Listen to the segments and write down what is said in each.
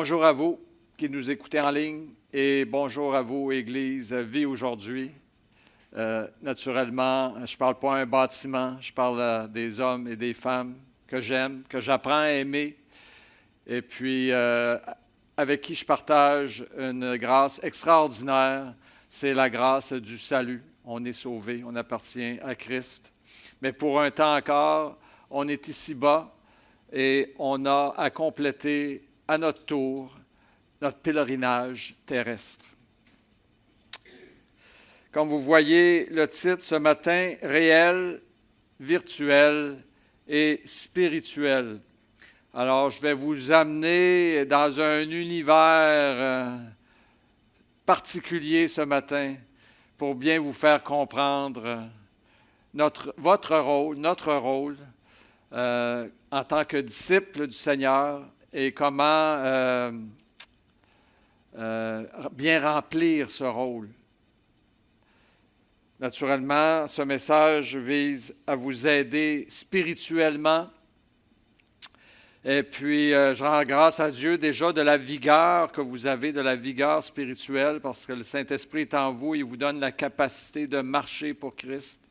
Bonjour à vous qui nous écoutez en ligne et bonjour à vous, Église Vie aujourd'hui. Naturellement, je ne parle pas un bâtiment, je parle des hommes et des femmes que j'aime, que j'apprends à aimer et puis avec qui je partage une grâce extraordinaire. C'est la grâce du salut. On est sauvé, on appartient à Christ. Mais pour un temps encore, on est ici-bas et on a à compléter à notre tour notre pèlerinage terrestre. Comme vous voyez le titre ce matin, réel, virtuel et spirituel. Alors, je vais vous amener dans un univers particulier ce matin pour bien vous faire comprendre notre rôle en tant que disciple du Seigneur et comment bien remplir ce rôle. Naturellement, ce message vise à vous aider spirituellement. Et puis, je rends grâce à Dieu déjà de la vigueur que vous avez, de la vigueur spirituelle, parce que le Saint-Esprit est en vous, il vous donne la capacité de marcher pour Christ.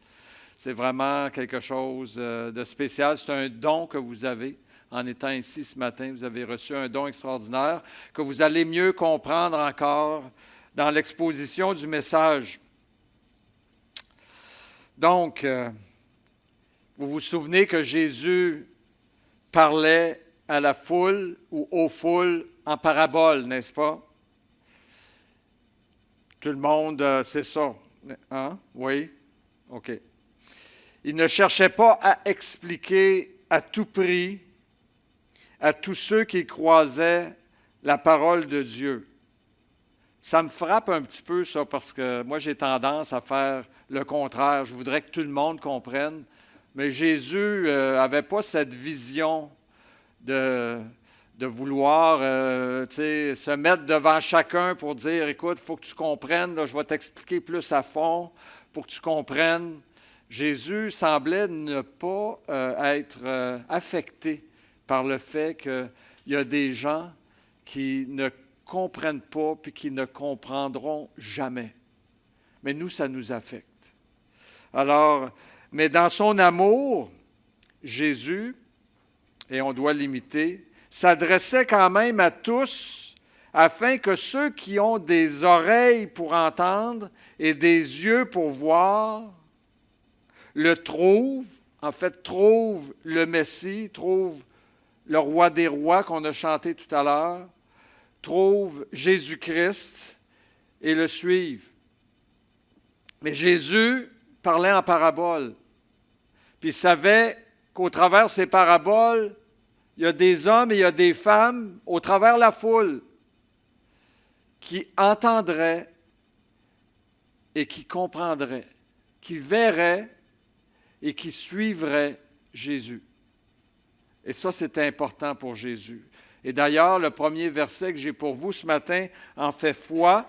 C'est vraiment quelque chose de spécial. C'est un don que vous avez. En étant ici ce matin, vous avez reçu un don extraordinaire que vous allez mieux comprendre encore dans l'exposition du message. Donc, vous vous souvenez que Jésus parlait à la foule ou aux foules en parabole, n'est-ce pas? Tout le monde sait ça. Hein? Oui? OK. Il ne cherchait pas à expliquer à tout prix à tous ceux qui croisaient la parole de Dieu. Ça me frappe un petit peu, ça, parce que moi, j'ai tendance à faire le contraire. Je voudrais que tout le monde comprenne. Mais Jésus n'avait pas cette vision de vouloir se mettre devant chacun pour dire, écoute, il faut que tu comprennes, là, je vais t'expliquer plus à fond pour que tu comprennes. Jésus semblait ne pas être affecté par le fait qu'il y a des gens qui ne comprennent pas puis qui ne comprendront jamais. Mais nous, ça nous affecte. Alors, mais dans son amour, Jésus, et on doit l'imiter, s'adressait quand même à tous afin que ceux qui ont des oreilles pour entendre et des yeux pour voir le trouvent, en fait, trouvent le Messie, trouvent le roi des rois qu'on a chanté tout à l'heure, trouve Jésus-Christ et le suivent. Mais Jésus parlait en paraboles. Puis il savait qu'au travers de ces paraboles, il y a des hommes et il y a des femmes au travers de la foule qui entendraient et qui comprendraient, qui verraient et qui suivraient Jésus. Et ça, c'est important pour Jésus. Et d'ailleurs, le premier verset que j'ai pour vous ce matin en fait foi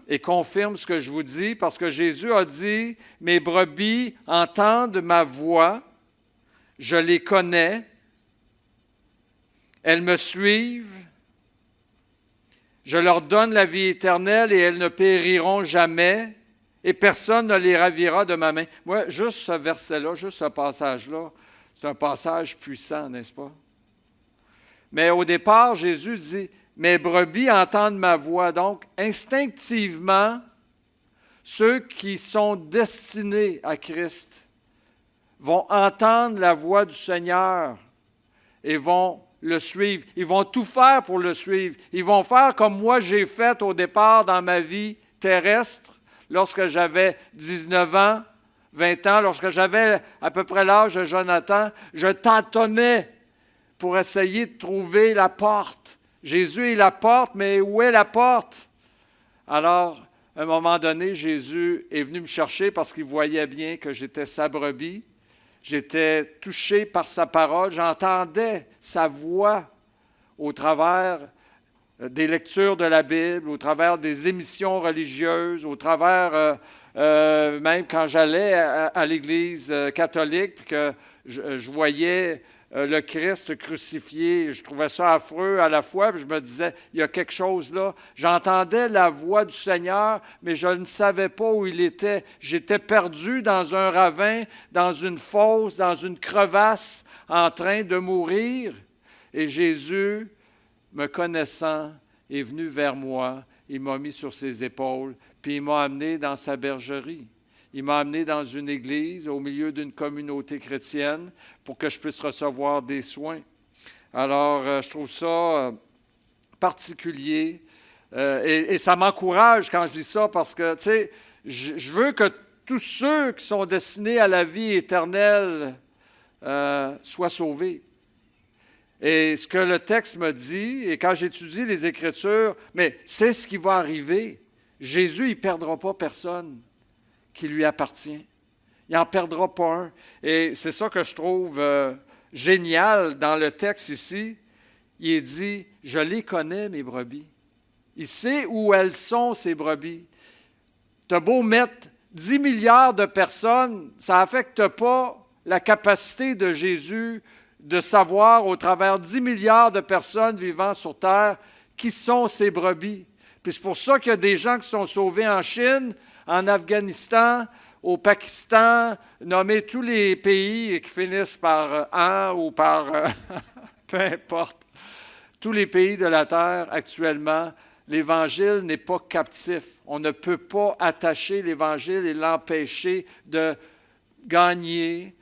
et confirme ce que je vous dis, parce que Jésus a dit, « Mes brebis entendent ma voix, je les connais, elles me suivent, je leur donne la vie éternelle et elles ne périront jamais, et personne ne les ravira de ma main. » Moi, juste ce verset-là, juste ce passage-là, c'est un passage puissant, n'est-ce pas? Mais au départ, Jésus dit, « Mes brebis entendent ma voix. » Donc, instinctivement, ceux qui sont destinés à Christ vont entendre la voix du Seigneur et vont le suivre. Ils vont tout faire pour le suivre. Ils vont faire comme moi j'ai fait au départ dans ma vie terrestre, lorsque j'avais 19 ans, 20 ans, lorsque j'avais à peu près l'âge de Jonathan, je tâtonnais pour essayer de trouver la porte. Jésus est la porte, mais où est la porte? Alors, à un moment donné, Jésus est venu me chercher parce qu'il voyait bien que j'étais sa brebis. J'étais touché par sa parole. J'entendais sa voix au travers des lectures de la Bible, au travers des émissions religieuses, au travers, même quand j'allais à l'Église catholique, puis que je voyais le Christ crucifié. Je trouvais ça affreux à la fois, puis je me disais, il y a quelque chose là. J'entendais la voix du Seigneur, mais je ne savais pas où il était. J'étais perdu dans un ravin, dans une fosse, dans une crevasse, en train de mourir. Et Jésus, me connaissant, est venu vers moi, il m'a mis sur ses épaules, puis il m'a amené dans sa bergerie. Il m'a amené dans une église, au milieu d'une communauté chrétienne, pour que je puisse recevoir des soins. Alors, je trouve ça particulier et ça m'encourage quand je dis ça parce que, tu sais, je veux que tous ceux qui sont destinés à la vie éternelle soient sauvés. Et ce que le texte me dit, et quand j'étudie les Écritures, mais c'est ce qui va arriver. Jésus, il ne perdra pas personne qui lui appartient. Il n'en perdra pas un. Et c'est ça que je trouve génial dans le texte ici. Il est dit, je les connais, mes brebis. Il sait où elles sont, ces brebis. Tu as beau mettre 10 milliards de personnes, ça n'affecte pas la capacité de Jésus de savoir au travers 10 milliards de personnes vivant sur Terre qui sont ces brebis. Puis c'est pour ça qu'il y a des gens qui sont sauvés en Chine, en Afghanistan, au Pakistan, nommer tous les pays qui finissent par an ou par peu importe. Tous les pays de la Terre actuellement, l'Évangile n'est pas captif. On ne peut pas attacher l'Évangile et l'empêcher de gagner,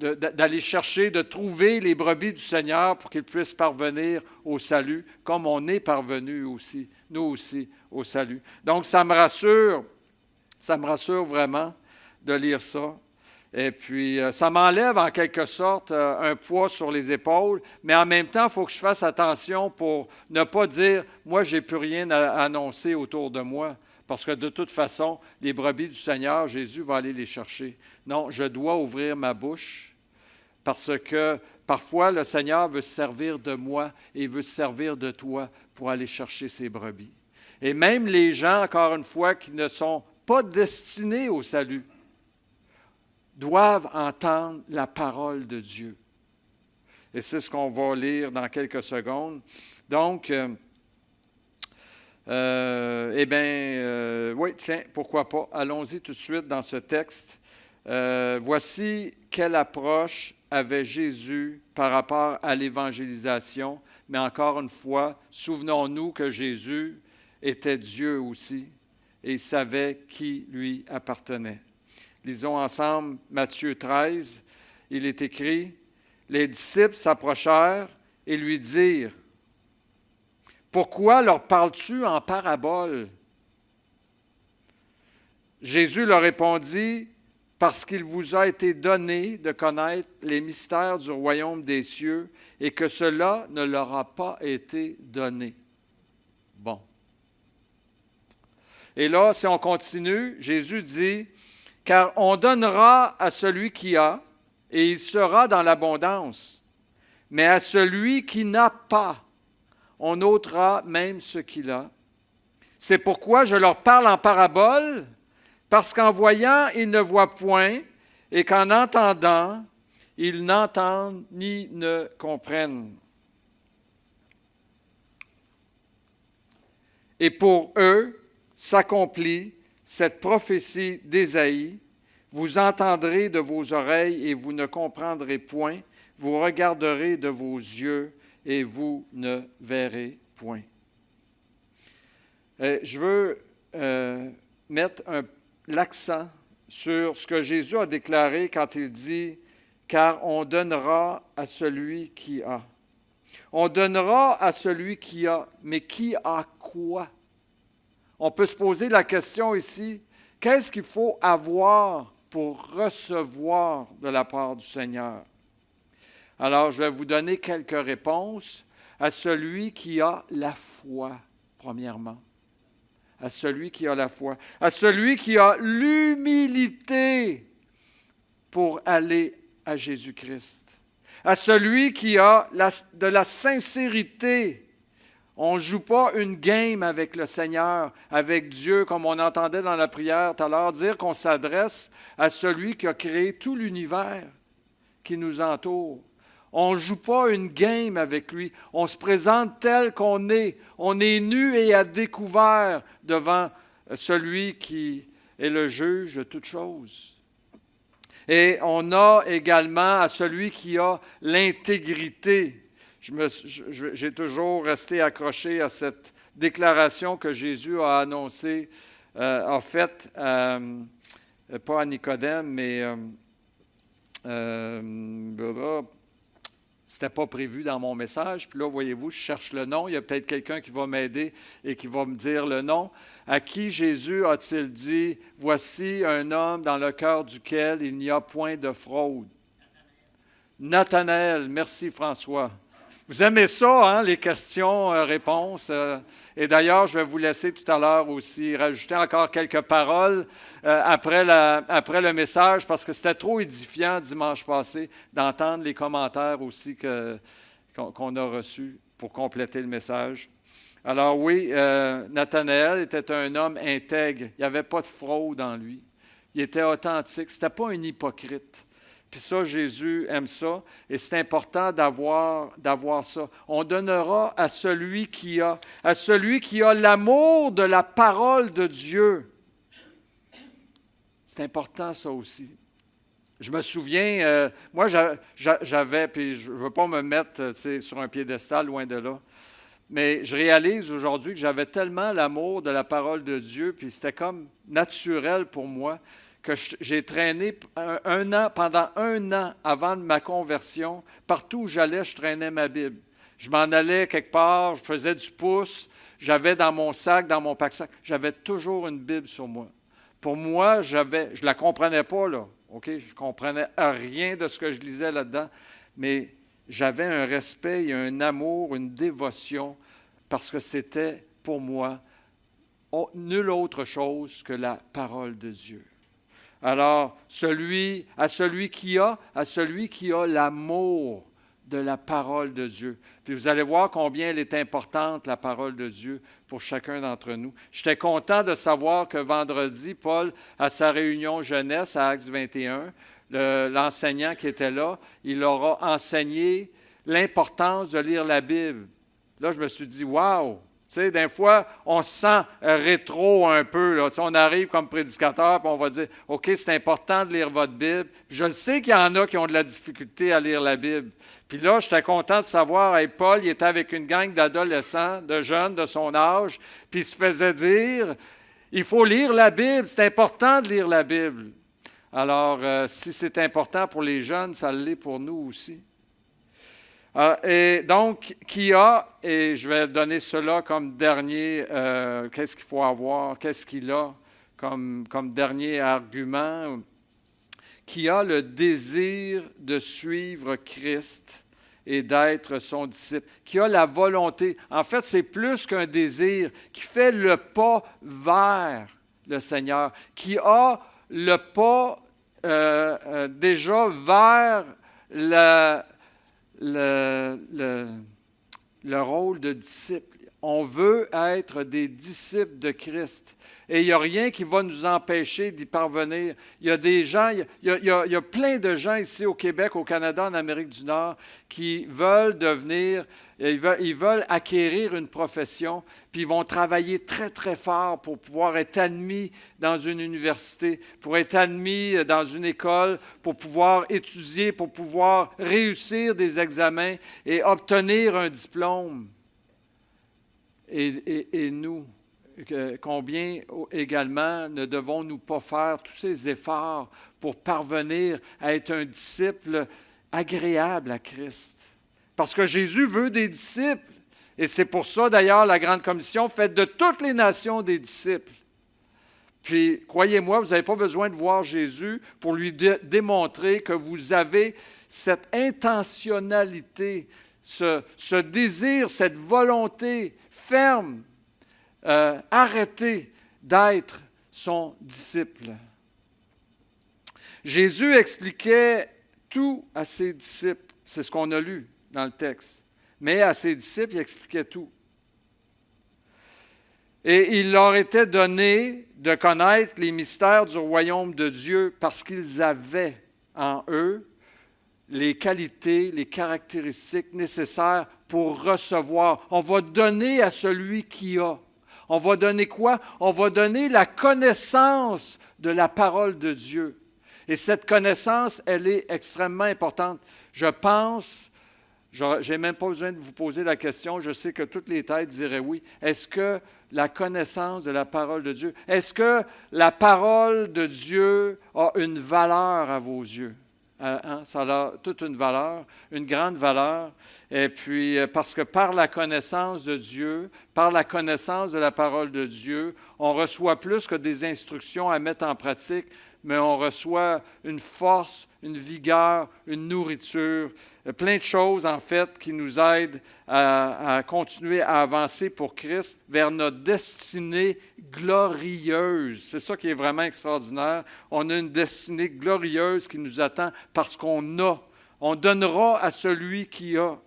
d'aller chercher, de trouver les brebis du Seigneur pour qu'ils puissent parvenir au salut, comme on est parvenu aussi, nous aussi, au salut. Donc, ça me rassure vraiment de lire ça. Et puis, ça m'enlève en quelque sorte un poids sur les épaules, mais en même temps, il faut que je fasse attention pour ne pas dire « moi, je n'ai plus rien à annoncer autour de moi ». Parce que de toute façon, les brebis du Seigneur, Jésus va aller les chercher. Non, je dois ouvrir ma bouche parce que parfois le Seigneur veut se servir de moi et veut se servir de toi pour aller chercher ses brebis. Et même les gens, encore une fois, qui ne sont pas destinés au salut, doivent entendre la parole de Dieu. Et c'est ce qu'on va lire dans quelques secondes. Donc, oui, tiens, pourquoi pas. Allons-y tout de suite dans ce texte. Voici quelle approche avait Jésus par rapport à l'évangélisation. Mais encore une fois, souvenons-nous que Jésus était Dieu aussi et il savait qui lui appartenait. Lisons ensemble Matthieu 13. Il est écrit, « Les disciples s'approchèrent et lui dirent, « Pourquoi leur parles-tu en parabole? » Jésus leur répondit, « Parce qu'il vous a été donné de connaître les mystères du royaume des cieux et que cela ne leur a pas été donné. » Bon. Et là, si on continue, Jésus dit, « Car on donnera à celui qui a, et il sera dans l'abondance. Mais à celui qui n'a pas, on ôtera même ce qu'il a. C'est pourquoi je leur parle en parabole, parce qu'en voyant, ils ne voient point, et qu'en entendant, ils n'entendent ni ne comprennent. Et pour eux s'accomplit cette prophétie d'Ésaïe. Vous entendrez de vos oreilles et vous ne comprendrez point. Vous regarderez de vos yeux et vous ne verrez point. Je veux mettre l'accent sur ce que Jésus a déclaré quand il dit « Car on donnera à celui qui a ». On donnera à celui qui a, mais qui a quoi? On peut se poser la question ici, qu'est-ce qu'il faut avoir pour recevoir de la part du Seigneur? Alors, je vais vous donner quelques réponses. À celui qui a la foi, premièrement. À celui qui a la foi. À celui qui a l'humilité pour aller à Jésus-Christ. À celui qui a de la sincérité. On ne joue pas une game avec le Seigneur, avec Dieu, comme on entendait dans la prière tout à l'heure, dire qu'on s'adresse à celui qui a créé tout l'univers. qui nous entourent. On ne joue pas une game avec lui. On se présente tel qu'on est. On est nu et à découvert devant celui qui est le juge de toutes choses. Et on a également à celui qui a l'intégrité. J'ai toujours resté accroché à cette déclaration que Jésus a annoncée, a faite, pas à Nicodème, mais c'était pas prévu dans mon message. Puis là, voyez-vous, je cherche le nom. Il y a peut-être quelqu'un qui va m'aider et qui va me dire le nom. À qui Jésus a-t-il dit, « Voici un homme dans le cœur duquel il n'y a point de fraude. » Nathanaël. Merci François. Vous aimez ça, hein, les questions-réponses. Et d'ailleurs, je vais vous laisser tout à l'heure aussi rajouter encore quelques paroles après le message, parce que c'était trop édifiant dimanche passé d'entendre les commentaires aussi qu'on a reçus pour compléter le message. Alors oui, Nathanaël était un homme intègre. Il n'y avait pas de fraude en lui. Il était authentique. Ce n'était pas un hypocrite. Puis ça, Jésus aime ça, et c'est important d'avoir ça. On donnera à celui qui a l'amour de la parole de Dieu. C'est important ça aussi. Je me souviens, moi j'avais, puis je ne veux pas me mettre sur un piédestal, loin de là, mais je réalise aujourd'hui que j'avais tellement l'amour de la parole de Dieu, puis c'était comme naturel pour moi, que j'ai traîné pendant un an avant ma conversion. Partout où j'allais, je traînais ma Bible. Je m'en allais quelque part, je faisais du pouce, j'avais dans mon sac, dans mon pack-sac, j'avais toujours une Bible sur moi. Pour moi, je ne la comprenais pas, là. OK? Je ne comprenais rien de ce que je lisais là-dedans, mais j'avais un respect, un amour, une dévotion, parce que c'était pour moi nulle autre chose que la parole de Dieu. Alors, à celui qui a l'amour de la parole de Dieu. Puis vous allez voir combien elle est importante, la parole de Dieu, pour chacun d'entre nous. J'étais content de savoir que vendredi, Paul, à sa réunion jeunesse à Actes 21, l'enseignant qui était là, il leur a enseigné l'importance de lire la Bible. Là, je me suis dit, wow! Tu sais, des fois, on se sent rétro un peu. Là. Tu sais, on arrive comme prédicateur, puis on va dire, OK, c'est important de lire votre Bible. Puis je le sais qu'il y en a qui ont de la difficulté à lire la Bible. Puis là, j'étais content de savoir, hey, Paul, il était avec une gang d'adolescents, de jeunes de son âge, puis il se faisait dire, il faut lire la Bible, c'est important de lire la Bible. Alors, si c'est important pour les jeunes, ça l'est pour nous aussi. Et donc, qui a, et je vais donner cela comme dernier, qu'est-ce qu'il faut avoir, qu'est-ce qu'il a comme dernier argument, qui a le désir de suivre Christ et d'être son disciple, qui a la volonté, en fait, c'est plus qu'un désir, qui fait le pas vers le Seigneur, qui a le pas déjà vers le rôle de disciple. On veut être des disciples de Christ. Et il n'y a rien qui va nous empêcher d'y parvenir. Il y a des gens, il y a plein de gens ici au Québec, au Canada, en Amérique du Nord, qui veulent devenir, ils veulent acquérir une profession, puis ils vont travailler très, très fort pour pouvoir être admis dans une université, pour être admis dans une école, pour pouvoir étudier, pour pouvoir réussir des examens et obtenir un diplôme. Et nous, combien également ne devons-nous pas faire tous ces efforts pour parvenir à être un disciple agréable à Christ? Parce que Jésus veut des disciples. Et c'est pour ça, d'ailleurs, la Grande Commission fait de toutes les nations des disciples. Puis, croyez-moi, vous n'avez pas besoin de voir Jésus pour lui démontrer que vous avez cette intentionnalité, ce désir, cette volonté ferme, arrêtez d'être son disciple. Jésus expliquait tout à ses disciples. C'est ce qu'on a lu dans le texte. Mais à ses disciples, il expliquait tout. Et il leur était donné de connaître les mystères du royaume de Dieu parce qu'ils avaient en eux les qualités, les caractéristiques nécessaires pour recevoir. On va donner à celui qui a. On va donner quoi? On va donner la connaissance de la parole de Dieu. Et cette connaissance, elle est extrêmement importante. Je pense, je n'ai même pas besoin de vous poser la question, je sais que toutes les têtes diraient oui. Est-ce que la connaissance de la parole de Dieu, est-ce que la parole de Dieu a une valeur à vos yeux? Ça a toute une valeur, une grande valeur. Et puis, parce que par la connaissance de Dieu, par la connaissance de la parole de Dieu, on reçoit plus que des instructions à mettre en pratique, mais on reçoit une force, une vigueur, une nourriture, plein de choses, en fait, qui nous aident à continuer à avancer pour Christ vers notre destinée glorieuse. C'est ça qui est vraiment extraordinaire. On a une destinée glorieuse qui nous attend parce qu'on a. On donnera à celui qui a.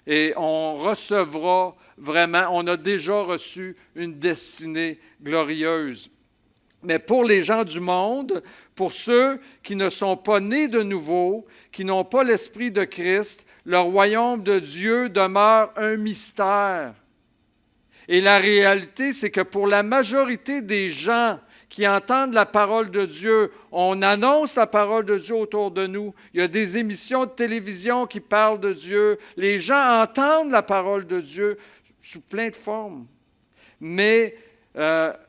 Et on recevra vraiment, on a déjà reçu une destinée glorieuse. Mais pour les gens du monde, pour ceux qui ne sont pas nés de nouveau, qui n'ont pas l'Esprit de Christ, le royaume de Dieu demeure un mystère. Et la réalité, c'est que pour la majorité des gens qui entendent la parole de Dieu, on annonce la parole de Dieu autour de nous. Il y a des émissions de télévision qui parlent de Dieu. Les gens entendent la parole de Dieu sous plein de formes. Mais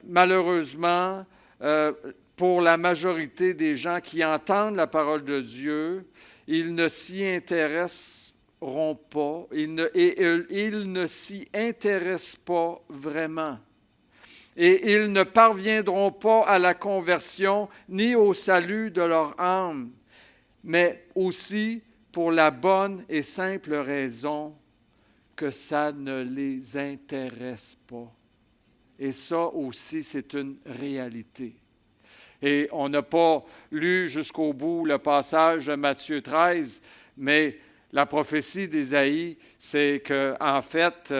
malheureusement, pour la majorité des gens qui entendent la parole de Dieu, ils ne s'y intéresseront pas, ils ne s'y intéressent pas vraiment. Et ils ne parviendront pas à la conversion ni au salut de leur âme, mais aussi pour la bonne et simple raison que ça ne les intéresse pas. Et ça aussi, c'est une réalité. Et on n'a pas lu jusqu'au bout le passage de Matthieu 13, mais la prophétie d'Ésaïe, c'est qu'en fait,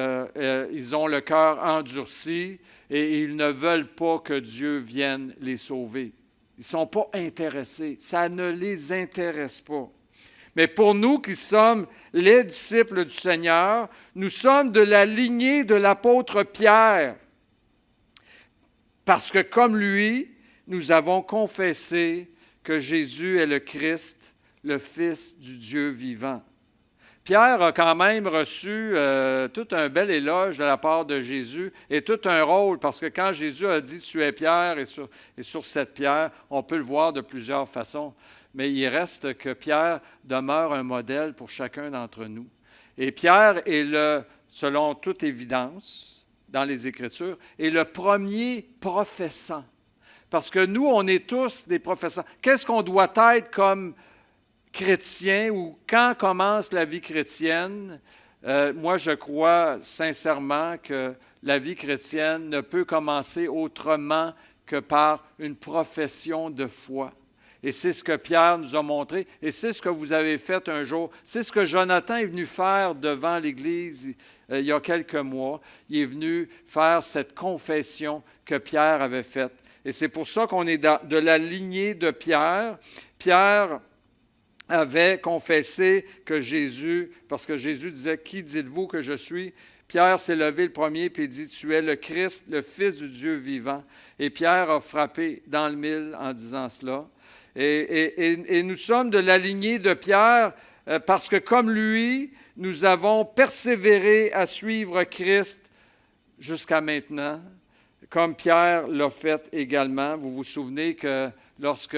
ils ont le cœur endurci et ils ne veulent pas que Dieu vienne les sauver. Ils ne sont pas intéressés. Ça ne les intéresse pas. Mais pour nous qui sommes les disciples du Seigneur, nous sommes de la lignée de l'apôtre Pierre. Parce que comme lui, nous avons confessé que Jésus est le Christ, le Fils du Dieu vivant. Pierre a quand même reçu tout un bel éloge de la part de Jésus et tout un rôle, parce que quand Jésus a dit « Tu es Pierre » et sur cette pierre, on peut le voir de plusieurs façons. Mais il reste que Pierre demeure un modèle pour chacun d'entre nous. Et Pierre est selon toute évidence, dans les Écritures, est le premier professant. Parce que nous, on est tous des professants. Qu'est-ce qu'on doit être comme chrétien ou quand commence la vie chrétienne? Moi, je crois sincèrement que la vie chrétienne ne peut commencer autrement que par une profession de foi. Et c'est ce que Pierre nous a montré, et c'est ce que vous avez fait un jour. C'est ce que Jonathan est venu faire devant l'Église il y a quelques mois. Il est venu faire cette confession que Pierre avait faite. Et c'est pour ça qu'on est de la lignée de Pierre. Pierre avait confessé que Jésus, parce que Jésus disait « Qui dites-vous que je suis ?» Pierre s'est levé le premier et dit « Tu es le Christ, le Fils du Dieu vivant. » Et Pierre a frappé dans le mille en disant cela. Et nous sommes de la lignée de Pierre parce que comme lui, nous avons persévéré à suivre Christ jusqu'à maintenant, comme Pierre l'a fait également. Vous vous souvenez que lorsque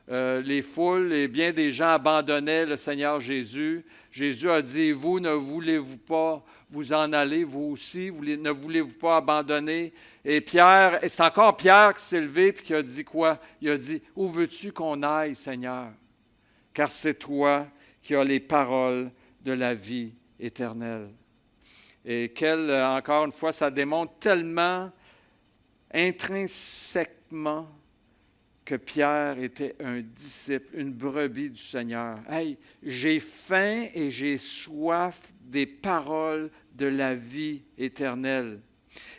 les foules et bien des gens abandonnaient le Seigneur Jésus, Jésus a dit « Vous ne voulez-vous pas vous en aller, vous aussi, ne voulez-vous pas abandonner? » Et Pierre, c'est encore Pierre qui s'est levé et qui a dit quoi? Il a dit « Où veux-tu qu'on aille, Seigneur? Car c'est toi qui as les paroles de la vie éternelle. » Et encore une fois, ça démontre tellement intrinsèquement que Pierre était un disciple, une brebis du Seigneur. « Hey, j'ai faim et j'ai soif des paroles de la vie éternelle. »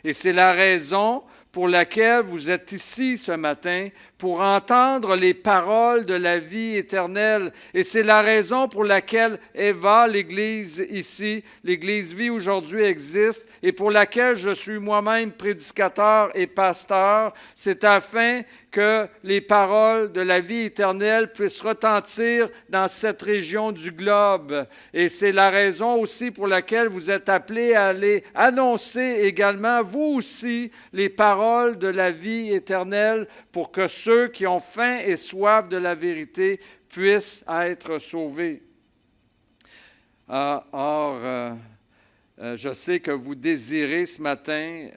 Et c'est la raison pour laquelle vous êtes ici ce matin, pour entendre les paroles de la vie éternelle. Et c'est la raison pour laquelle Eva, l'Église ici, l'Église Vie aujourd'hui existe, et pour laquelle je suis moi-même prédicateur et pasteur. C'est afin que les paroles de la vie éternelle puissent retentir dans cette région du globe. Et c'est la raison aussi pour laquelle vous êtes appelés à aller annoncer également, vous aussi, les paroles de la vie éternelle pour que ceux qui ont faim et soif de la vérité puissent être sauvés. Je sais que vous désirez ce matin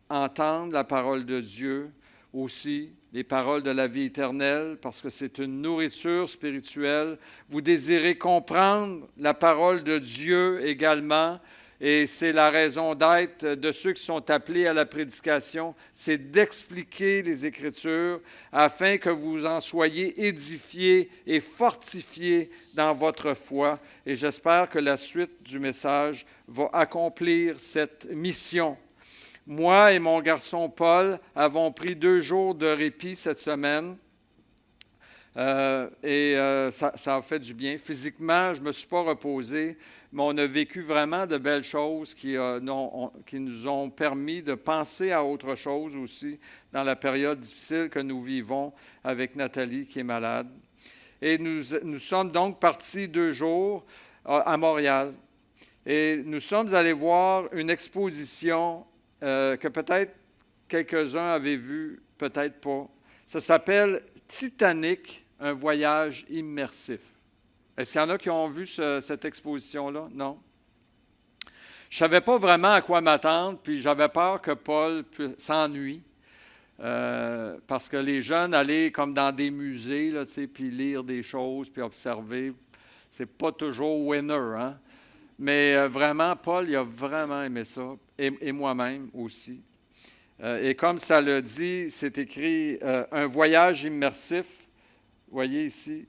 entendre la parole de Dieu aussi, les paroles de la vie éternelle, parce que c'est une nourriture spirituelle. Vous désirez comprendre la parole de Dieu également, et c'est la raison d'être de ceux qui sont appelés à la prédication, c'est d'expliquer les Écritures afin que vous en soyez édifiés et fortifiés dans votre foi. Et j'espère que la suite du message va accomplir cette mission. Moi et mon garçon Paul avons pris 2 jours de répit cette semaine ça a fait du bien. Physiquement, je ne me suis pas reposé, mais on a vécu vraiment de belles choses qui nous ont permis de penser à autre chose aussi dans la période difficile que nous vivons avec Nathalie qui est malade. Et nous sommes donc partis 2 jours à Montréal. Et nous sommes allés voir une exposition que peut-être quelques-uns avaient vu, peut-être pas. Ça s'appelle Titanic, un voyage immersif. Est-ce qu'il y en a qui ont vu cette exposition-là? Non? Je ne savais pas vraiment à quoi m'attendre, puis j'avais peur que Paul s'ennuie, parce que les jeunes allaient comme dans des musées, là, puis lire des choses, puis observer. C'est pas toujours winner, hein? Mais vraiment, Paul, il a vraiment aimé ça, et moi-même aussi. Et comme ça le dit, c'est écrit « un voyage immersif », vous voyez ici.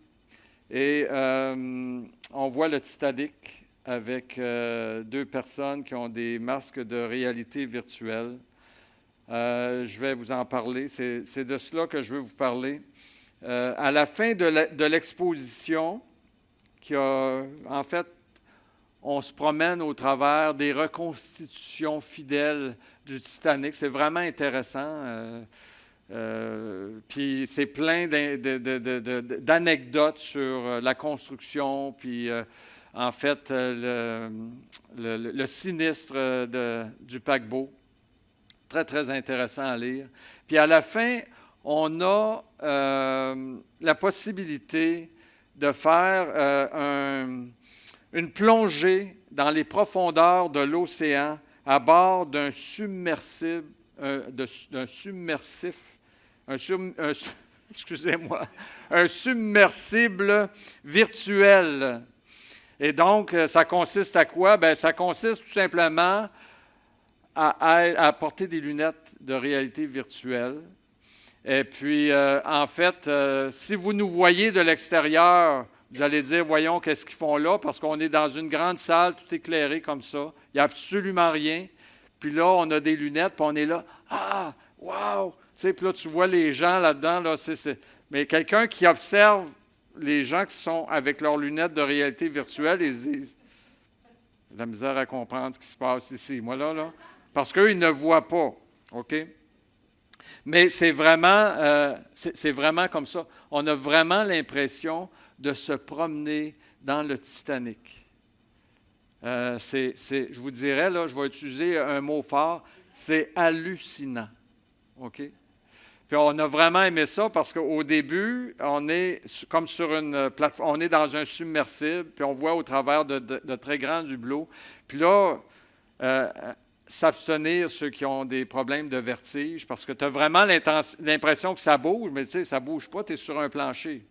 Et on voit le Titanic avec 2 personnes qui ont des masques de réalité virtuelle. Je vais vous en parler, c'est de cela que je veux vous parler. À la fin de l'exposition, en fait, on se promène au travers des reconstitutions fidèles du Titanic. C'est vraiment intéressant. Puis c'est plein d'anecdotes sur la construction, puis en fait le sinistre du paquebot. Très, très intéressant à lire. Puis à la fin, on a la possibilité de faire une plongée dans les profondeurs de l'océan à bord d'un submersif, un submersible virtuel. Et donc, ça consiste à quoi? Bien, ça consiste tout simplement à porter des lunettes de réalité virtuelle. Et puis, en fait, si vous nous voyez de l'extérieur, vous allez dire, voyons, qu'est-ce qu'ils font là? Parce qu'on est dans une grande salle, tout éclairé comme ça. Il n'y a absolument rien. Puis là, on a des lunettes, puis on est là. Ah, wow! Tu sais, puis là, tu vois les gens là-dedans. Là, Mais quelqu'un qui observe les gens qui sont avec leurs lunettes de réalité virtuelle, ils disent, la misère à comprendre ce qui se passe ici. Moi, là. Parce qu'eux, ils ne voient pas. OK? Mais c'est vraiment comme ça. On a vraiment l'impression de se promener dans le Titanic. Je vous dirais, là, je vais utiliser un mot fort, c'est hallucinant. OK? Puis on a vraiment aimé ça parce qu'au début, on est comme sur une plateforme, on est dans un submersible, puis on voit au travers de très grands hublots. Puis là, s'abstenir ceux qui ont des problèmes de vertige, parce que tu as vraiment l'impression que ça bouge, mais tu sais, ça ne bouge pas, tu es sur un plancher.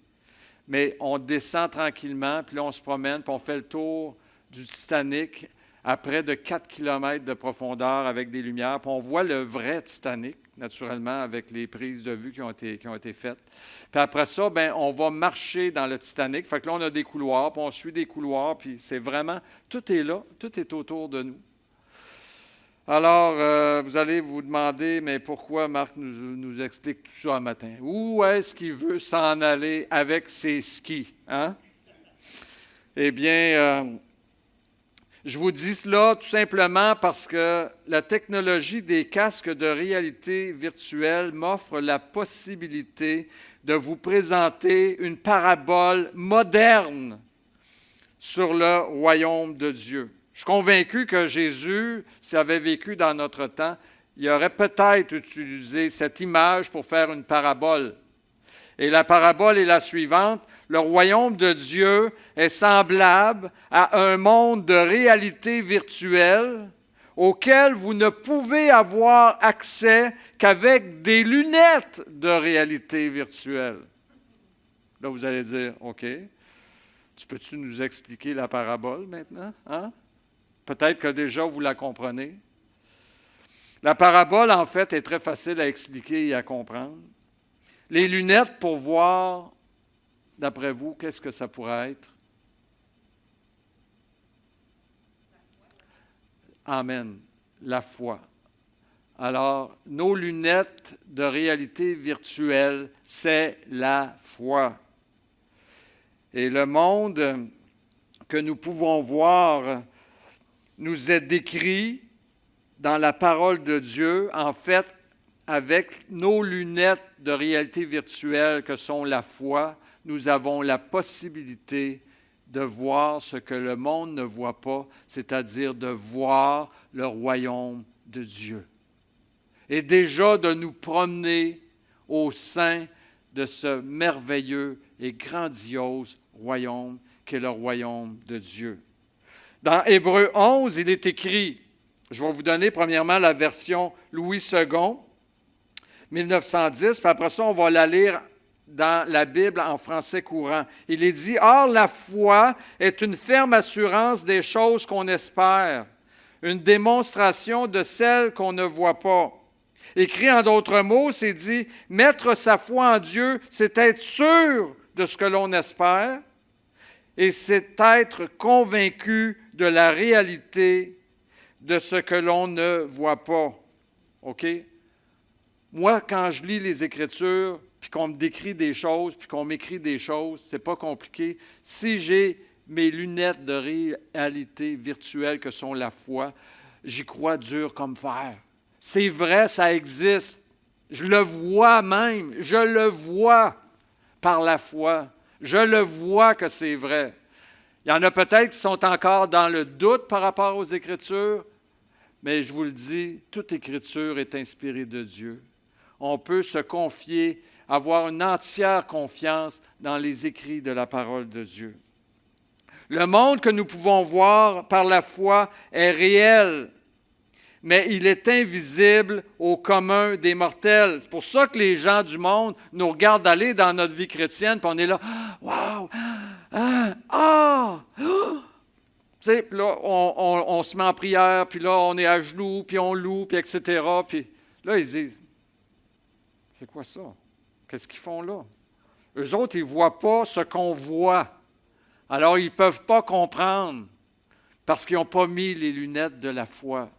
Mais on descend tranquillement, puis là, on se promène, puis on fait le tour du Titanic à près de 4 km de profondeur avec des lumières. Puis on voit le vrai Titanic, naturellement, avec les prises de vue qui ont été faites. Puis après ça, bien, on va marcher dans le Titanic. Fait que là, on a des couloirs, puis on suit des couloirs, puis c'est vraiment, tout est là, tout est autour de nous. Alors, vous allez vous demander, mais pourquoi Marc nous explique tout ça un matin? Où est-ce qu'il veut s'en aller avec ses skis? Hein? Eh bien, je vous dis cela tout simplement parce que la technologie des casques de réalité virtuelle m'offre la possibilité de vous présenter une parabole moderne sur le royaume de Dieu. Je suis convaincu que Jésus, s'il avait vécu dans notre temps, il aurait peut-être utilisé cette image pour faire une parabole. Et la parabole est la suivante. Le royaume de Dieu est semblable à un monde de réalité virtuelle auquel vous ne pouvez avoir accès qu'avec des lunettes de réalité virtuelle. Là, vous allez dire, OK, peux-tu nous expliquer la parabole maintenant? Hein? Peut-être que déjà vous la comprenez. La parabole, en fait, est très facile à expliquer et à comprendre. Les lunettes pour voir, d'après vous, qu'est-ce que ça pourrait être? Amen. La foi. Alors, nos lunettes de réalité virtuelle, c'est la foi. Et le monde que nous pouvons voir nous est décrit dans la parole de Dieu, en fait, avec nos lunettes de réalité virtuelle que sont la foi, nous avons la possibilité de voir ce que le monde ne voit pas, c'est-à-dire de voir le royaume de Dieu. Et déjà de nous promener au sein de ce merveilleux et grandiose royaume qu'est le royaume de Dieu. Dans Hébreux 11, il est écrit, je vais vous donner premièrement la version Louis II, 1910, puis après ça, on va la lire dans la Bible en français courant. Il est dit, « Or, la foi est une ferme assurance des choses qu'on espère, une démonstration de celles qu'on ne voit pas. » Écrit en d'autres mots, c'est dit, « Mettre sa foi en Dieu, c'est être sûr de ce que l'on espère, et c'est être convaincu de la réalité de ce que l'on ne voit pas. » OK? Moi, quand je lis les Écritures, puis qu'on me décrit des choses, puis qu'on m'écrit des choses, c'est pas compliqué. Si j'ai mes lunettes de réalité virtuelle que sont la foi, j'y crois dur comme fer. C'est vrai, ça existe. Je le vois même. Je le vois par la foi. Je le vois que c'est vrai. Il y en a peut-être qui sont encore dans le doute par rapport aux Écritures, mais je vous le dis, toute Écriture est inspirée de Dieu. On peut se confier, avoir une entière confiance dans les écrits de la parole de Dieu. Le monde que nous pouvons voir par la foi est réel, mais il est invisible au commun des mortels. C'est pour ça que les gens du monde nous regardent aller dans notre vie chrétienne, puis on est là, « Wow! Ah! » Tu sais, puis là, on se met en prière, puis là, on est à genoux, puis on loue, puis etc. Puis là, ils disent, « C'est quoi ça? Qu'est-ce qu'ils font là? » Eux autres, ils ne voient pas ce qu'on voit. Alors, ils ne peuvent pas comprendre parce qu'ils n'ont pas mis les lunettes de la foi.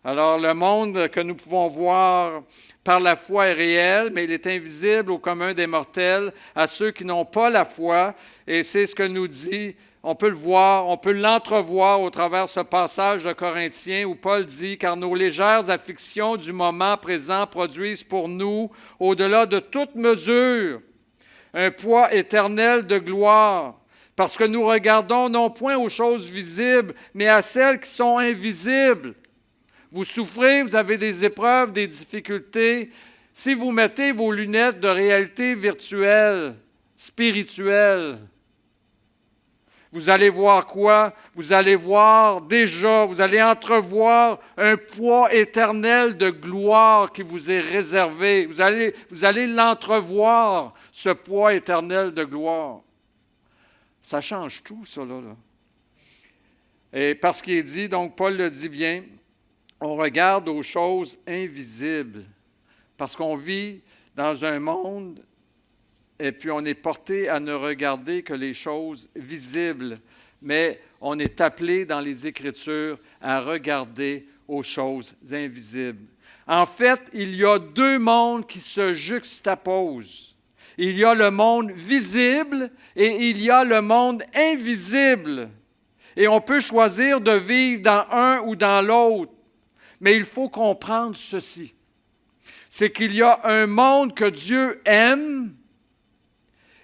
Alors, le monde que nous pouvons voir par la foi est réel, mais il est invisible au commun des mortels, à ceux qui n'ont pas la foi. Et c'est ce que nous dit, on peut le voir, on peut l'entrevoir au travers ce passage de Corinthiens où Paul dit « Car nos légères afflictions du moment présent produisent pour nous, au-delà de toute mesure, un poids éternel de gloire. Parce que nous regardons non point aux choses visibles, mais à celles qui sont invisibles. » Vous souffrez, vous avez des épreuves, des difficultés. Si vous mettez vos lunettes de réalité virtuelle, spirituelle, vous allez voir quoi? Vous allez voir déjà, vous allez entrevoir un poids éternel de gloire qui vous est réservé. Vous allez l'entrevoir, ce poids éternel de gloire. Ça change tout, ça, là. Et parce qu'il est dit, donc Paul le dit bien, on regarde aux choses invisibles, parce qu'on vit dans un monde et puis on est porté à ne regarder que les choses visibles, mais on est appelé dans les Écritures à regarder aux choses invisibles. En fait, il y a deux mondes qui se juxtaposent. Il y a le monde visible et il y a le monde invisible. Et on peut choisir de vivre dans un ou dans l'autre. Mais il faut comprendre ceci. C'est qu'il y a un monde que Dieu aime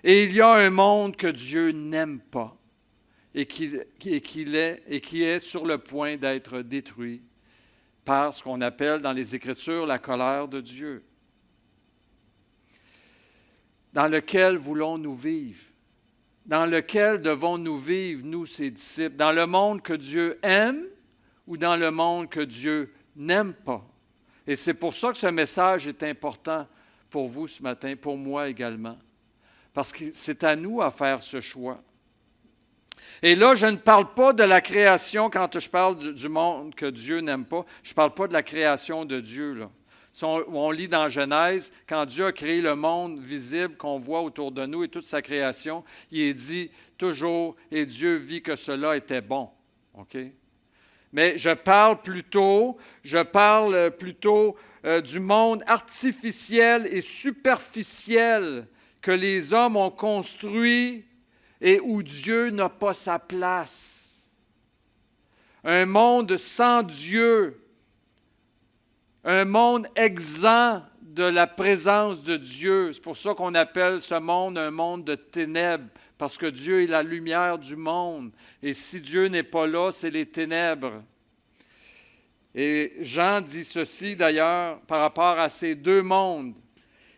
et il y a un monde que Dieu n'aime pas et qui est sur le point d'être détruit par ce qu'on appelle dans les Écritures la colère de Dieu. Dans lequel voulons-nous vivre? Dans lequel devons-nous vivre, nous, ses disciples? Dans le monde que Dieu aime ou dans le monde que Dieu n'aime pas? Et c'est pour ça que ce message est important pour vous ce matin, pour moi également. Parce que c'est à nous à faire ce choix. Et là, je ne parle pas de la création quand je parle du monde que Dieu n'aime pas. Je ne parle pas de la création de Dieu, là. Si on lit dans Genèse, quand Dieu a créé le monde visible qu'on voit autour de nous et toute sa création, il est dit toujours, et Dieu vit que cela était bon. OK? Mais je parle plutôt du monde artificiel et superficiel que les hommes ont construit et où Dieu n'a pas sa place. Un monde sans Dieu. Un monde exempt de la présence de Dieu. C'est pour ça qu'on appelle ce monde un monde de ténèbres, parce que Dieu est la lumière du monde. Et si Dieu n'est pas là, c'est les ténèbres. Et Jean dit ceci d'ailleurs par rapport à ces deux mondes.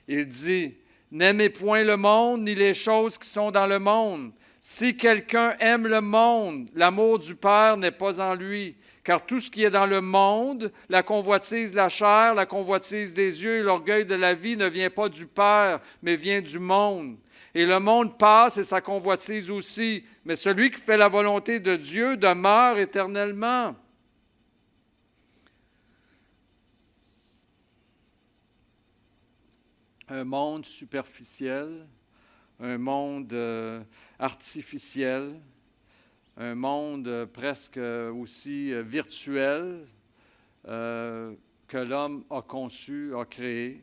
Il dit, « N'aimez point le monde, ni les choses qui sont dans le monde. Si quelqu'un aime le monde, l'amour du Père n'est pas en lui. Car tout ce qui est dans le monde, la convoitise de la chair, la convoitise des yeux et l'orgueil de la vie ne vient pas du Père, mais vient du monde. Et le monde passe et sa convoitise aussi, mais celui qui fait la volonté de Dieu demeure éternellement. » Un monde superficiel, un monde artificiel, un monde presque aussi virtuel que l'homme a conçu, a créé.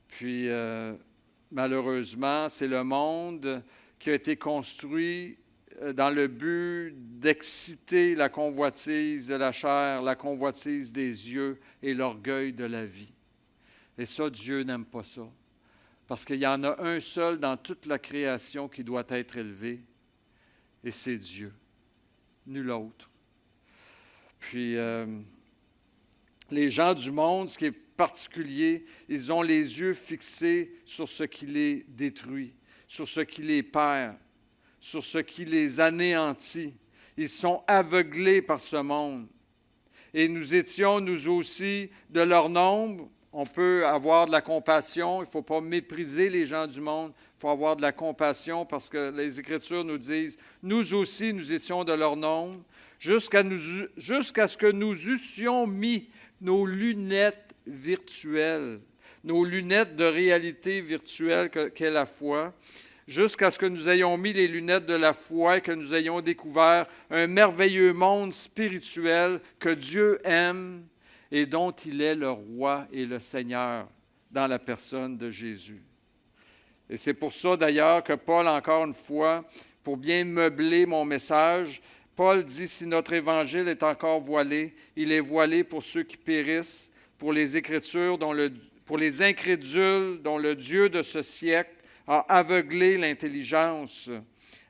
Puis, malheureusement, c'est le monde qui a été construit dans le but d'exciter la convoitise de la chair, la convoitise des yeux et l'orgueil de la vie. Et ça, Dieu n'aime pas ça. Parce qu'il y en a un seul dans toute la création qui doit être élevé, et c'est Dieu. Nul autre. Puis, les gens du monde, ce qui est particulier, ils ont les yeux fixés sur ce qui les détruit, sur ce qui les perd, sur ce qui les anéantit. Ils sont aveuglés par ce monde. Et nous étions, nous aussi, de leur nombre. On peut avoir de la compassion. Il ne faut pas mépriser les gens du monde. Il faut avoir de la compassion parce que les Écritures nous disent, nous aussi, nous étions de leur nombre, jusqu'à ce que nous eussions mis nos lunettes virtuelles, nos lunettes de réalité virtuelle qu'est la foi, jusqu'à ce que nous ayons mis les lunettes de la foi et que nous ayons découvert un merveilleux monde spirituel que Dieu aime et dont il est le roi et le Seigneur dans la personne de Jésus. Et c'est pour ça d'ailleurs que Paul, encore une fois, pour bien meubler mon message, Paul dit, si notre évangile est encore voilé, il est voilé pour ceux qui périssent, pour les Écritures, pour les incrédules dont le Dieu de ce siècle a aveuglé l'intelligence,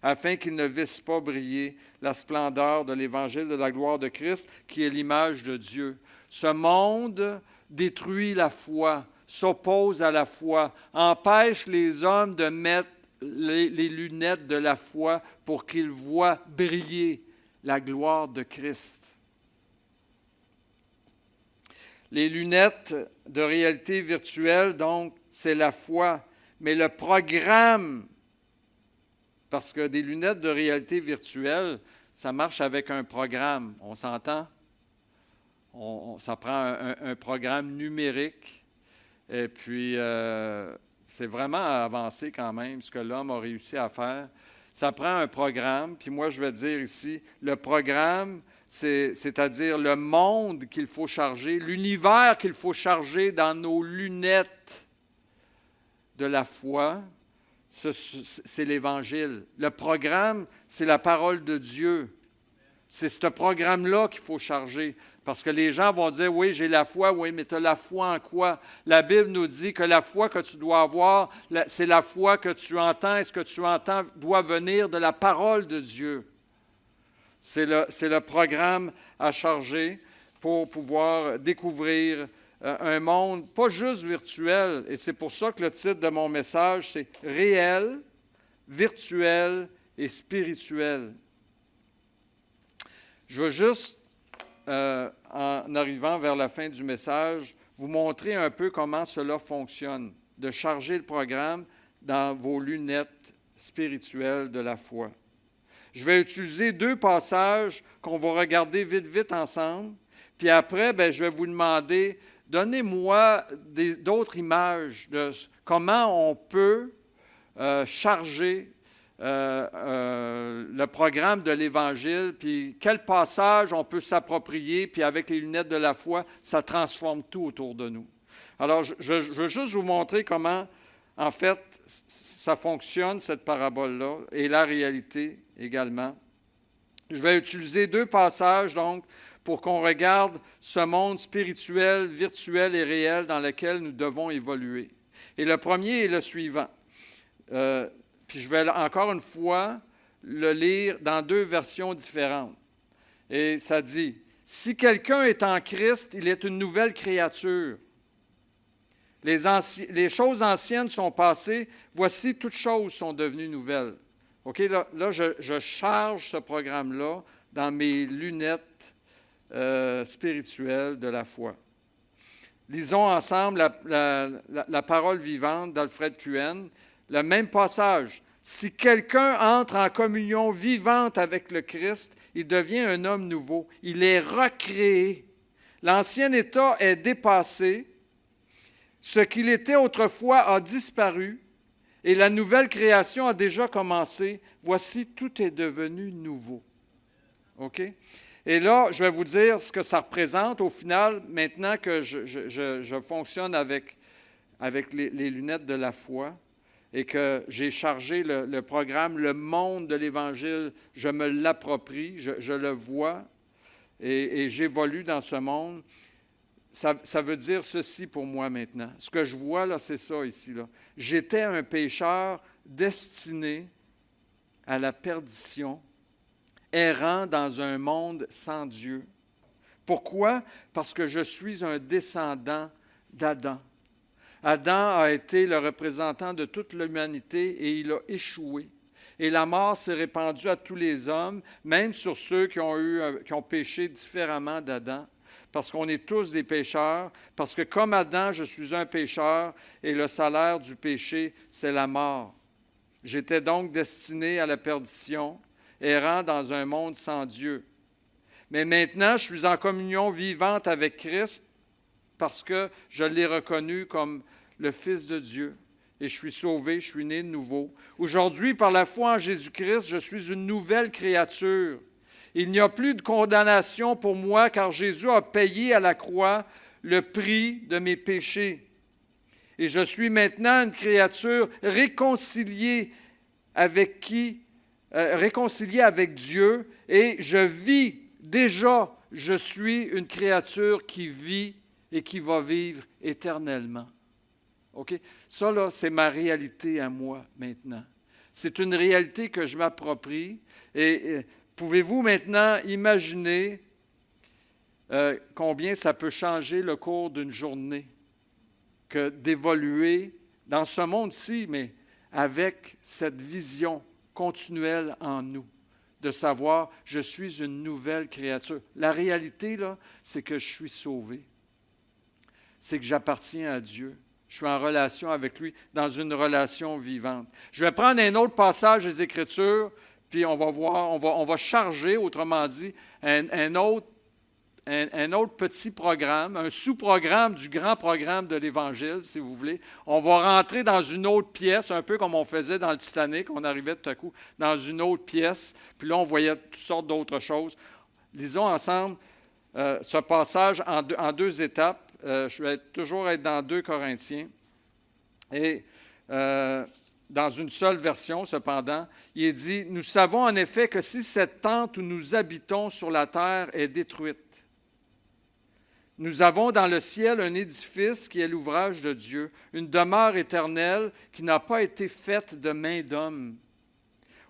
afin qu'ils ne vissent pas briller la splendeur de l'évangile de la gloire de Christ, qui est l'image de Dieu. Ce monde détruit la foi, s'oppose à la foi, empêche les hommes de mettre les lunettes de la foi pour qu'ils voient briller la gloire de Christ. Les lunettes de réalité virtuelle, donc, c'est la foi. Mais le programme, parce que des lunettes de réalité virtuelle, ça marche avec un programme, on s'entend? Ça prend un programme numérique. Et puis, c'est vraiment avancé quand même, ce que l'homme a réussi à faire. Ça prend un programme, puis moi, je vais dire ici, le programme, c'est-à-dire le monde qu'il faut charger, l'univers qu'il faut charger dans nos lunettes de la foi, c'est l'Évangile. Le programme, c'est la parole de Dieu. C'est ce programme-là qu'il faut charger. Parce que les gens vont dire, oui, j'ai la foi, oui, mais tu as la foi en quoi? La Bible nous dit que la foi que tu dois avoir, c'est la foi que tu entends, et ce que tu entends doit venir de la parole de Dieu. C'est le programme à charger pour pouvoir découvrir un monde, pas juste virtuel, et c'est pour ça que le titre de mon message, c'est « Réel, virtuel et spirituel ». Je veux juste, en arrivant vers la fin du message, vous montrer un peu comment cela fonctionne, de charger le programme dans vos lunettes spirituelles de la foi. Je vais utiliser 2 passages qu'on va regarder vite ensemble, puis après, je vais vous demander, donnez-moi d'autres images de comment on peut charger le programme de l'Évangile, puis quel passage on peut s'approprier, puis avec les lunettes de la foi, ça transforme tout autour de nous. Alors, je veux juste vous montrer comment, en fait, ça fonctionne, cette parabole-là, et la réalité également. Je vais utiliser 2 passages, donc, pour qu'on regarde ce monde spirituel, virtuel et réel dans lequel nous devons évoluer. Et le premier est le suivant. Puis je vais encore une fois le lire dans 2 versions différentes. Et ça dit, « Si quelqu'un est en Christ, il est une nouvelle créature. Les choses anciennes sont passées, voici toutes choses sont devenues nouvelles. » OK, là je charge ce programme-là dans mes lunettes spirituelles de la foi. Lisons ensemble la parole vivante d'Alfred Kuen. Le même passage. Si quelqu'un entre en communion vivante avec le Christ, il devient un homme nouveau. Il est recréé. L'ancien état est dépassé. Ce qu'il était autrefois a disparu et la nouvelle création a déjà commencé. Voici, tout est devenu nouveau. OK? Et là, je vais vous dire ce que ça représente au final, maintenant que je fonctionne avec les lunettes de la foi. Et que j'ai chargé le programme, le monde de l'Évangile, je me l'approprie, je le vois et j'évolue dans ce monde. Ça veut dire ceci pour moi maintenant. Ce que je vois, là, c'est ça ici. Là. J'étais un pécheur destiné à la perdition, errant dans un monde sans Dieu. Pourquoi? Parce que je suis un descendant d'Adam. Adam a été le représentant de toute l'humanité et il a échoué. Et la mort s'est répandue à tous les hommes, même sur ceux qui ont péché différemment d'Adam, parce qu'on est tous des pécheurs, parce que comme Adam, je suis un pécheur et le salaire du péché, c'est la mort. J'étais donc destiné à la perdition, errant dans un monde sans Dieu. Mais maintenant, je suis en communion vivante avec Christ, parce que je l'ai reconnu comme le Fils de Dieu et je suis sauvé, je suis né de nouveau. Aujourd'hui, par la foi en Jésus-Christ, je suis une nouvelle créature. Il n'y a plus de condamnation pour moi car Jésus a payé à la croix le prix de mes péchés. Et je suis maintenant une créature réconciliée avec Dieu et je vis déjà, je suis une créature qui vit et qui va vivre éternellement. OK? Ça, là, c'est ma réalité à moi maintenant. C'est une réalité que je m'approprie. Et pouvez-vous maintenant imaginer combien ça peut changer le cours d'une journée que d'évoluer dans ce monde-ci, mais avec cette vision continuelle en nous, de savoir, je suis une nouvelle créature. La réalité, là, c'est que je suis sauvé. C'est que j'appartiens à Dieu. Je suis en relation avec lui, dans une relation vivante. Je vais prendre un autre passage des Écritures, puis on va voir, on va charger, autrement dit, un autre petit programme, un sous-programme du grand programme de l'Évangile, si vous voulez. On va rentrer dans une autre pièce, un peu comme on faisait dans le Titanic. On arrivait tout à coup dans une autre pièce, puis là, on voyait toutes sortes d'autres choses. Lisons ensemble ce passage en deux étapes. Je vais toujours être dans 2 Corinthiens. Et dans une seule version, cependant, il est dit, « Nous savons en effet que si cette tente où nous habitons sur la terre est détruite, nous avons dans le ciel un édifice qui est l'ouvrage de Dieu, une demeure éternelle qui n'a pas été faite de main d'homme.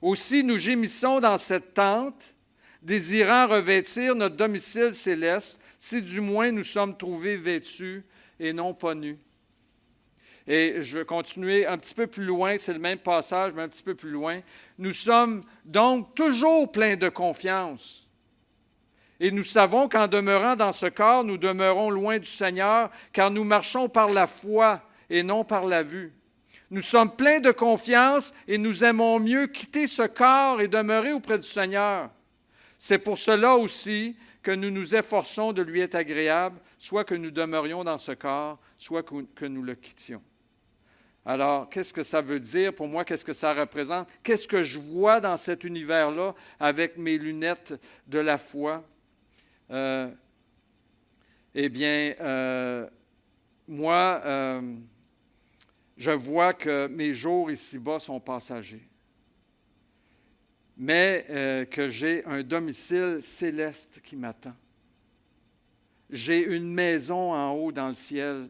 Aussi, nous gémissons dans cette tente, désirant revêtir notre domicile céleste, si du moins nous sommes trouvés vêtus et non pas nus. » Et je vais continuer un petit peu plus loin, c'est le même passage, mais un petit peu plus loin. « Nous sommes donc toujours pleins de confiance. Et nous savons qu'en demeurant dans ce corps, nous demeurons loin du Seigneur, car nous marchons par la foi et non par la vue. Nous sommes pleins de confiance et nous aimons mieux quitter ce corps et demeurer auprès du Seigneur. C'est pour cela aussi que nous nous efforçons de lui être agréables, soit que nous demeurions dans ce corps, soit que nous le quittions. » Alors, qu'est-ce que ça veut dire pour moi? Qu'est-ce que ça représente? Qu'est-ce que je vois dans cet univers-là avec mes lunettes de la foi? Moi, je vois que mes jours ici-bas sont passagers, mais que j'ai un domicile céleste qui m'attend. J'ai une maison en haut dans le ciel.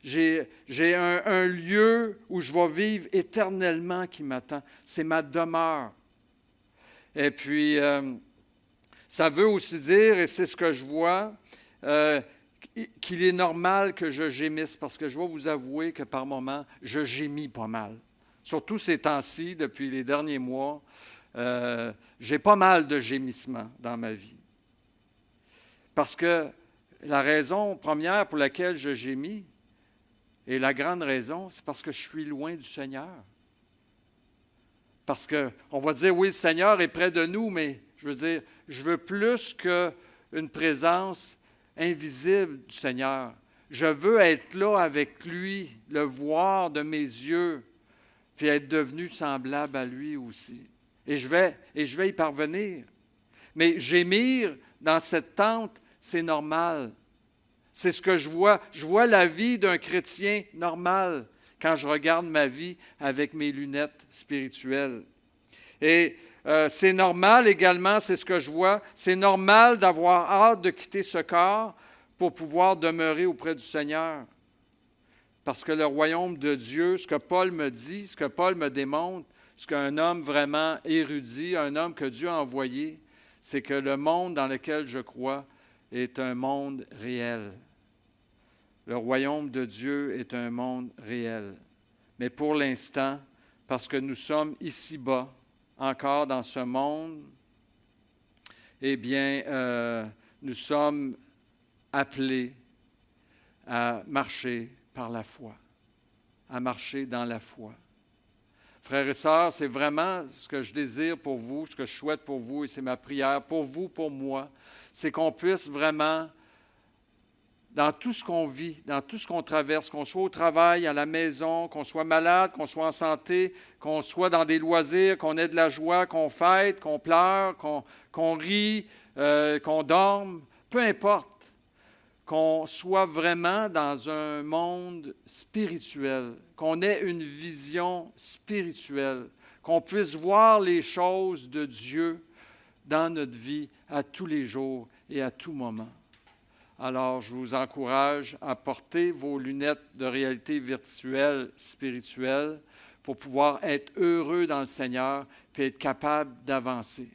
J'ai un lieu où je vais vivre éternellement qui m'attend. C'est ma demeure. Et puis, ça veut aussi dire, et c'est ce que je vois, qu'il est normal que je gémisse, parce que je vais vous avouer que par moments, je gémis pas mal. Surtout ces temps-ci, depuis les derniers mois, j'ai pas mal de gémissements dans ma vie. Parce que la raison première pour laquelle je gémis, et la grande raison, c'est parce que je suis loin du Seigneur. Parce qu'on va dire, oui, le Seigneur est près de nous, mais je veux dire, je veux plus qu'une présence invisible du Seigneur. Je veux être là avec lui, le voir de mes yeux, puis être devenu semblable à lui aussi. Et je vais y parvenir. Mais gémir dans cette tente, c'est normal. C'est ce que je vois. Je vois la vie d'un chrétien normal quand je regarde ma vie avec mes lunettes spirituelles. Et c'est normal également, c'est ce que je vois, c'est normal d'avoir hâte de quitter ce corps pour pouvoir demeurer auprès du Seigneur. Parce que le royaume de Dieu, ce que Paul me dit, ce que Paul me démontre, ce qu'un homme vraiment érudit, un homme que Dieu a envoyé, c'est que le monde dans lequel je crois est un monde réel. Le royaume de Dieu est un monde réel. Mais pour l'instant, parce que nous sommes ici-bas, encore dans ce monde, eh bien, nous sommes appelés à marcher par la foi, à marcher dans la foi. Frères et sœurs, c'est vraiment ce que je désire pour vous, ce que je souhaite pour vous, et c'est ma prière pour vous, pour moi, c'est qu'on puisse vraiment, dans tout ce qu'on vit, dans tout ce qu'on traverse, qu'on soit au travail, à la maison, qu'on soit malade, qu'on soit en santé, qu'on soit dans des loisirs, qu'on ait de la joie, qu'on fête, qu'on pleure, qu'on rit, qu'on dorme, peu importe, qu'on soit vraiment dans un monde spirituel, qu'on ait une vision spirituelle, qu'on puisse voir les choses de Dieu dans notre vie à tous les jours et à tout moment. Alors, je vous encourage à porter vos lunettes de réalité virtuelle, spirituelle, pour pouvoir être heureux dans le Seigneur et être capable d'avancer.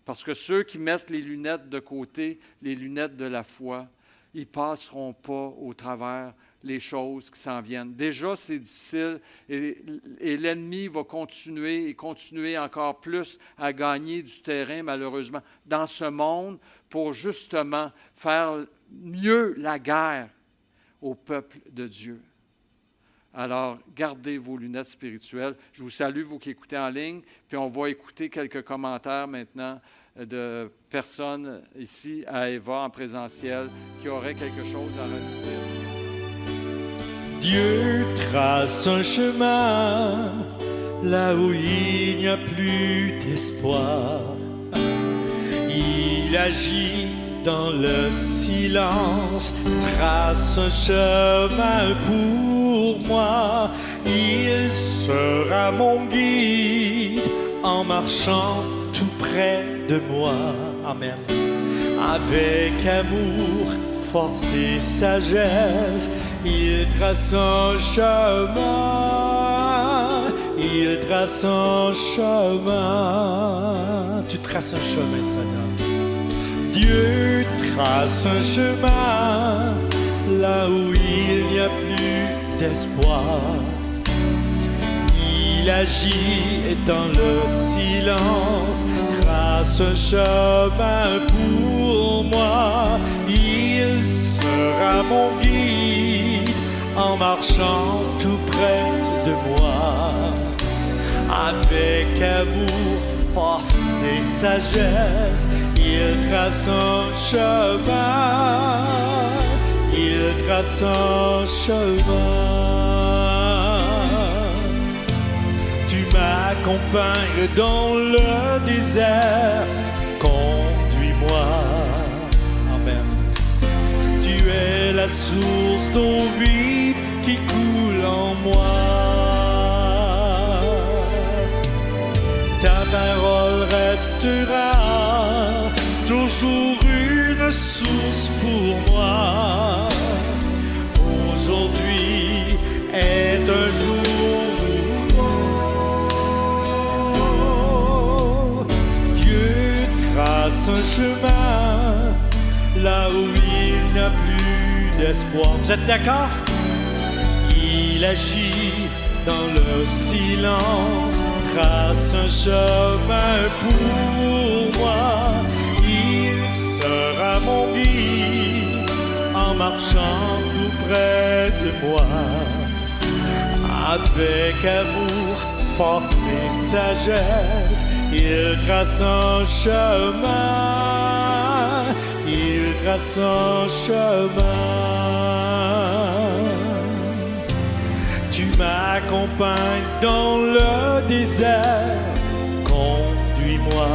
Parce que ceux qui mettent les lunettes de côté, les lunettes de la foi, ils ne passeront pas au travers les choses qui s'en viennent. Déjà, c'est difficile et l'ennemi va continuer encore plus à gagner du terrain, malheureusement, dans ce monde pour justement faire mieux la guerre au peuple de Dieu. Alors, gardez vos lunettes spirituelles. Je vous salue, vous qui écoutez en ligne, puis on va écouter quelques commentaires maintenant de personnes ici à Eva en présentiel qui auraient quelque chose à rajouter. Dieu trace un chemin là où il n'y a plus d'espoir. Il agit dans le silence, trace un chemin pour moi. Il sera mon guide en marchant tout près de moi. Amen. Avec amour, force et sagesse, il trace un chemin. Il trace un chemin. Tu traces un chemin, Satan. Dieu trace un chemin là où il n'y a plus d'espoir. Il agit dans le silence, trace un chemin pour moi. Il sera mon guide en marchant tout près de moi. Avec amour, force et sagesse, il trace un chemin. Il trace un chemin. Tu m'accompagnes dans le désert, conduis-moi. Amen. Tu es la source d'eau vive qui coule en moi. Ta parole restera toujours une source pour moi. Aujourd'hui est un jour nouveau. Dieu trace un chemin là où il n'y a plus d'espoir. Vous êtes d'accord? Il agit dans le silence, trace un chemin pour moi. Il sera mon guide en marchant tout près de moi. Avec amour, force et sagesse, il trace un chemin. Il trace un chemin. Tu m'accompagnes dans le désert, conduis-moi.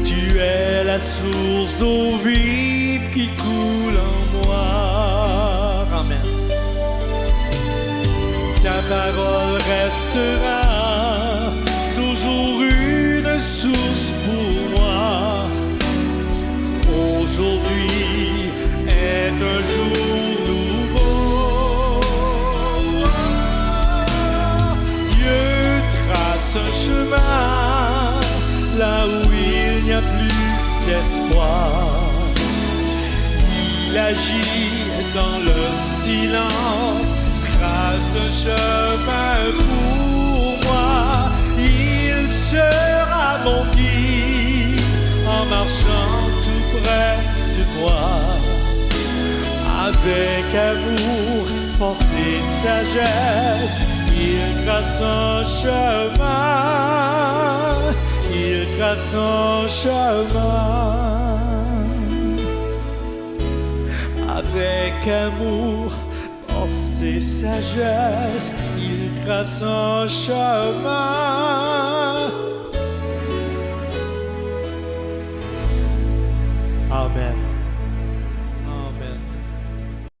Tu es la source d'eau vive qui coule en moi. Amen. Ta parole restera toujours une source pour moi. Aujourd'hui est un jour nouveau. Dieu trace un chemin là où il n'y a plus d'espoir. Il agit dans le silence, trace un chemin pour moi. Il sera mon guide en marchant tout près de moi. Avec amour, force et sagesse, il trace un chemin. Il trace un chemin. Avec amour, force et sagesse, il trace un chemin.